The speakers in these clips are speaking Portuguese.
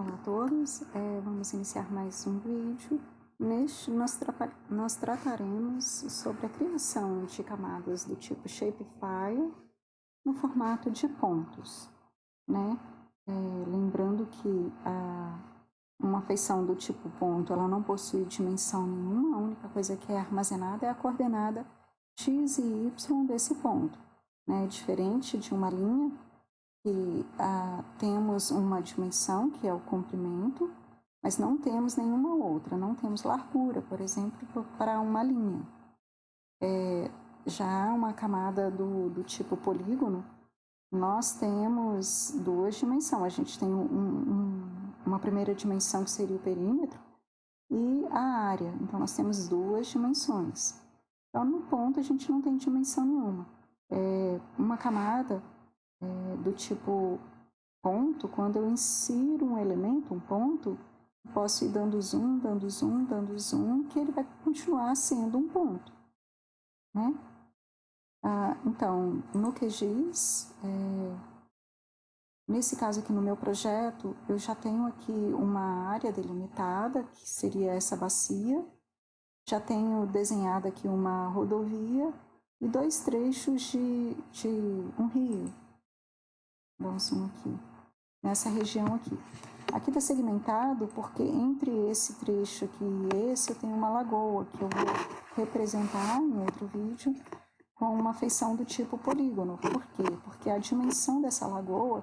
Olá a todos, vamos iniciar mais um vídeo. Neste nós trataremos sobre a criação de camadas do tipo Shapefile no formato de pontos, né? Lembrando que uma feição do tipo ponto ela não possui dimensão nenhuma, a única coisa que é armazenada é a coordenada x e y desse ponto, né? Diferente de uma linha, que temos uma dimensão, que é o comprimento, mas não temos nenhuma outra, não temos largura, por exemplo, para uma linha. Já uma camada do tipo polígono, nós temos duas dimensões. A gente tem uma primeira dimensão, que seria o perímetro, e a área. Então, nós temos duas dimensões. Então, no ponto, a gente não tem dimensão nenhuma. Uma camada do tipo ponto, quando eu insiro um elemento, um ponto, eu posso ir dando zoom, dando zoom, dando zoom, que ele vai continuar sendo um ponto, né? Então, no QGIS, nesse caso aqui no meu projeto, eu já tenho aqui uma área delimitada, que seria essa bacia, já tenho desenhado aqui uma rodovia e dois trechos de um rio. Dá um zoom aqui, nessa região aqui. Aqui está segmentado porque entre esse trecho aqui e esse eu tenho uma lagoa, que eu vou representar em outro vídeo com uma feição do tipo polígono. Por quê? Porque a dimensão dessa lagoa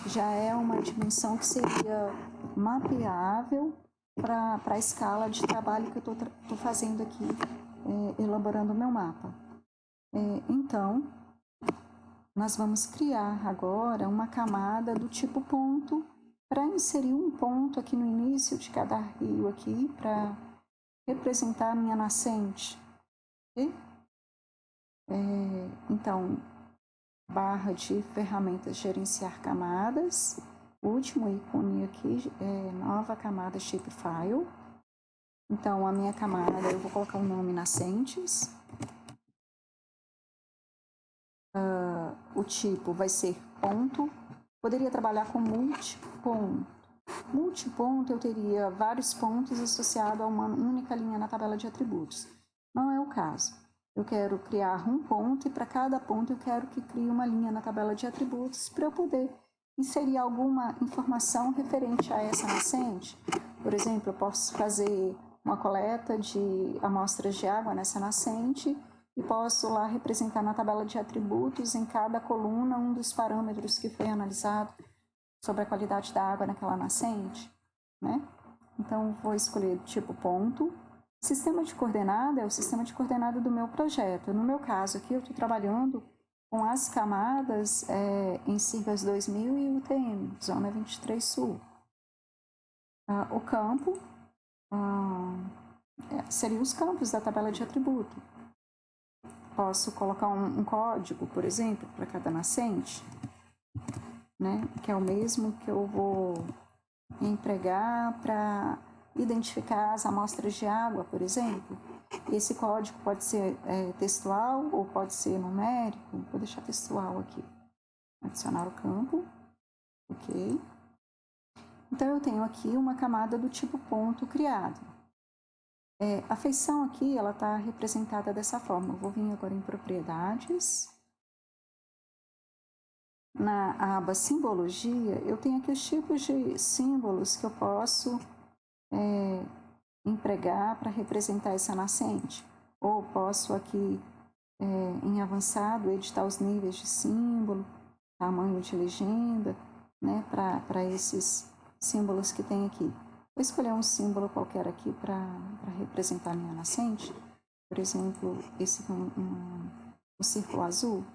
já é uma dimensão que seria mapeável para a escala de trabalho que eu estou fazendo aqui, elaborando o meu mapa. Então, nós vamos criar agora uma camada do tipo ponto para inserir um ponto aqui no início de cada rio aqui para representar a minha nascente. Okay? Então, barra de ferramentas gerenciar camadas, último ícone aqui é nova camada Shapefile. Então, a minha camada, eu vou colocar o nome nascentes. O tipo vai ser ponto. Poderia trabalhar com multiponto. Multiponto eu teria vários pontos associados a uma única linha na tabela de atributos. Não é o caso. Eu quero criar um ponto e para cada ponto eu quero que crie uma linha na tabela de atributos para eu poder inserir alguma informação referente a essa nascente. Por exemplo, eu posso fazer uma coleta de amostras de água nessa nascente e posso lá representar na tabela de atributos em cada coluna um dos parâmetros que foi analisado sobre a qualidade da água naquela nascente, né? Então, vou escolher tipo ponto. Sistema de coordenada é o sistema de coordenada do meu projeto. No meu caso aqui, eu estou trabalhando com as camadas em Sirgas 2000 e UTM, Zona 23 Sul. O campo seria os campos da tabela de atributo. Posso colocar um código, por exemplo, para cada nascente, né? Que é o mesmo que eu vou empregar para identificar as amostras de água, por exemplo. Esse código pode ser textual ou pode ser numérico. Vou deixar textual aqui. Adicionar o campo. Ok. Então, eu tenho aqui uma camada do tipo ponto criado. A feição aqui, ela está representada dessa forma. Eu vou vir agora em propriedades. Na aba simbologia, eu tenho aqui os tipos de símbolos que eu posso empregar para representar essa nascente. Ou posso aqui, em avançado, editar os níveis de símbolo, tamanho de legenda, né, para esses símbolos que tem aqui. Vou escolher um símbolo qualquer aqui para representar a minha nascente. Por exemplo, esse com um círculo azul.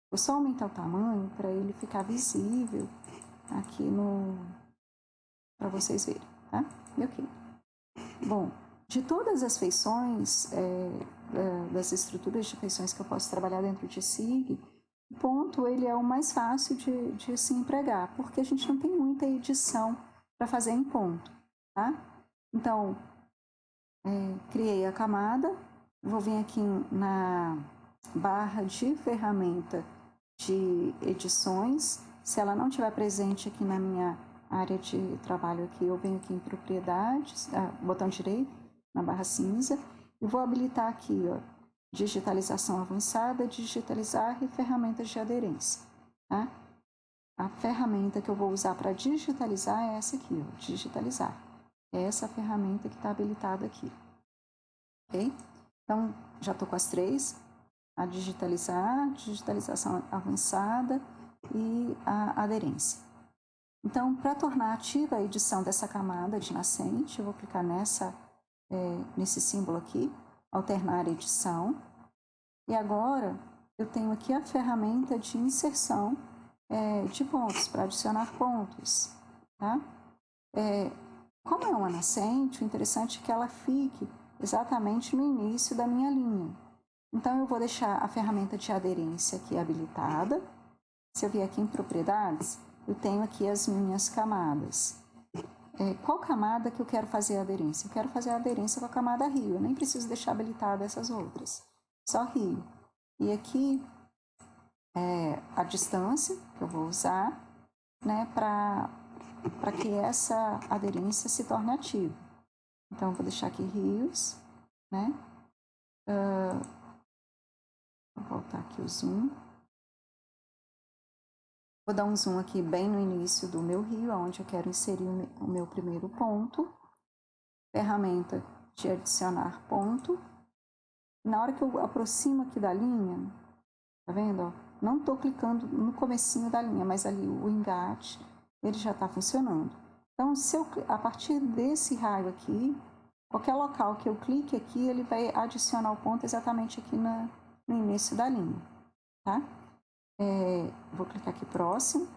Vou só aumentar o tamanho para ele ficar visível aqui para vocês verem, tá? E ok. Bom, de todas as feições, das estruturas de feições que eu posso trabalhar dentro de SIG, o ponto ele é o mais fácil de se empregar, porque a gente não tem muita edição para fazer em ponto, tá? Então, criei a camada, vou vir aqui na barra de ferramenta de edições. Se ela não estiver presente aqui na minha área de trabalho aqui, eu venho aqui em propriedades, botão direito, na barra cinza, e vou habilitar aqui, ó, digitalização avançada, digitalizar e ferramentas de aderência, tá? A ferramenta que eu vou usar para digitalizar é essa aqui, ó, digitalizar. É essa ferramenta que está habilitada aqui, ok? Então, já estou com as três, a digitalizar, digitalização avançada e a aderência. Então, para tornar ativa a edição dessa camada de nascente, eu vou clicar nesse símbolo aqui, alternar edição. E agora, eu tenho aqui a ferramenta de inserção de pontos, para adicionar pontos, tá? Como é uma nascente, o interessante é que ela fique exatamente no início da minha linha. Então, eu vou deixar a ferramenta de aderência aqui habilitada. Se eu vier aqui em propriedades, eu tenho aqui as minhas camadas. Qual camada que eu quero fazer a aderência? Eu quero fazer a aderência com a camada rio, eu nem preciso deixar habilitada essas outras, só rio. E aqui a distância que eu vou usar, né, para que essa aderência se torne ativa. Então, eu vou deixar aqui rios, né? Vou voltar aqui o zoom. Vou dar um zoom aqui bem no início do meu rio, onde eu quero inserir o meu primeiro ponto. Ferramenta de adicionar ponto. Na hora que eu aproximo aqui da linha, tá vendo? Ó? Não estou clicando no comecinho da linha, mas ali o engate, ele já está funcionando. Então, a partir desse raio aqui, qualquer local que eu clique aqui, ele vai adicionar o ponto exatamente aqui no início da linha, tá? Vou clicar aqui próximo.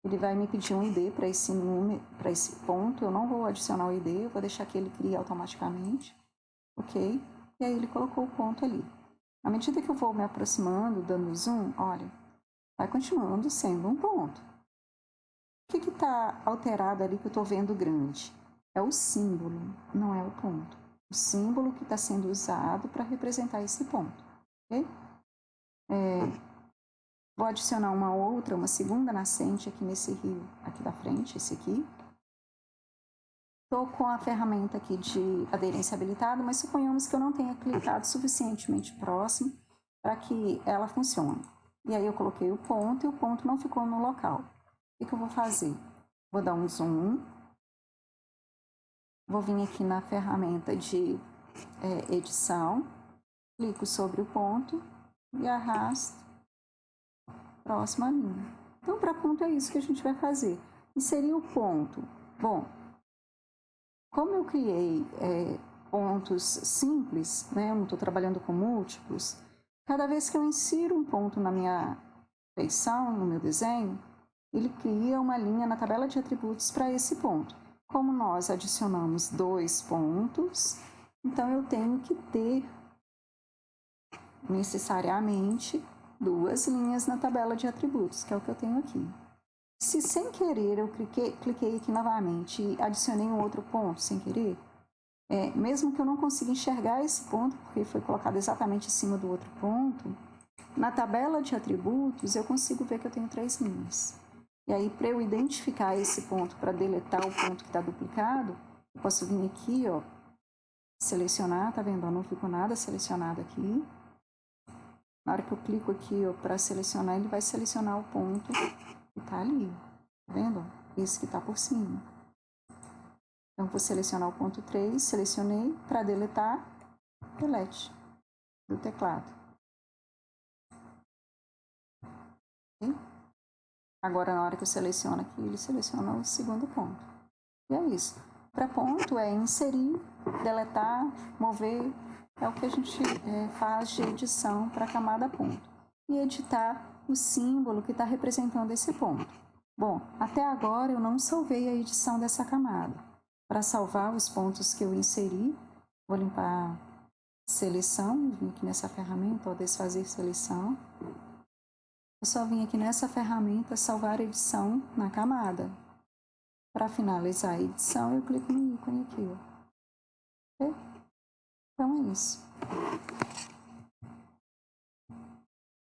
Ele vai me pedir um ID para esse número, para esse ponto. Eu não vou adicionar o ID, eu vou deixar que ele crie automaticamente, ok? E aí ele colocou o ponto ali. À medida que eu vou me aproximando, dando zoom, olha, vai continuando sendo um ponto. O que está alterado ali que eu estou vendo grande? É o símbolo, não é o ponto. O símbolo que está sendo usado para representar esse ponto, ok? Vou adicionar uma segunda nascente aqui nesse rio, aqui da frente, esse aqui. Estou com a ferramenta aqui de aderência habilitada, mas suponhamos que eu não tenha clicado suficientemente próximo para que ela funcione. E aí eu coloquei o ponto e o ponto não ficou no local. O que eu vou fazer? Vou dar um zoom. Vou vir aqui na ferramenta de edição. Clico sobre o ponto e arrasto próximo à linha. Então, para ponto é isso que a gente vai fazer. Inserir o ponto. Bom, como eu criei pontos simples, né, eu não estou trabalhando com múltiplos, cada vez que eu insiro um ponto na minha feição, no meu desenho, ele cria uma linha na tabela de atributos para esse ponto. Como nós adicionamos 2 pontos, então eu tenho que ter necessariamente 2 linhas na tabela de atributos, que é o que eu tenho aqui. Se sem querer eu cliquei aqui novamente e adicionei um outro ponto sem querer, mesmo que eu não consiga enxergar esse ponto, porque foi colocado exatamente em cima do outro ponto, na tabela de atributos eu consigo ver que eu tenho 3 linhas. E aí, para eu identificar esse ponto, para deletar o ponto que está duplicado, eu posso vir aqui, ó, selecionar, tá vendo? Não ficou nada selecionado aqui. Na hora que eu clico aqui para selecionar, ele vai selecionar o ponto que está ali, tá vendo? Esse que está por cima. Então, vou selecionar o ponto 3, selecionei, para deletar, delete do teclado. Okay? Agora, na hora que eu seleciono aqui, ele seleciona o segundo ponto. E é isso. Para ponto é inserir, deletar, mover, é o que a gente faz de edição para a camada ponto. E editar o símbolo que está representando esse ponto. Bom, até agora eu não salvei a edição dessa camada. Para salvar os pontos que eu inseri, vou limpar seleção, vim aqui nessa ferramenta, desfazer seleção. Eu só vim aqui nessa ferramenta salvar edição na camada. Para finalizar a edição, eu clico no ícone aqui. Ó. Okay? Então é isso.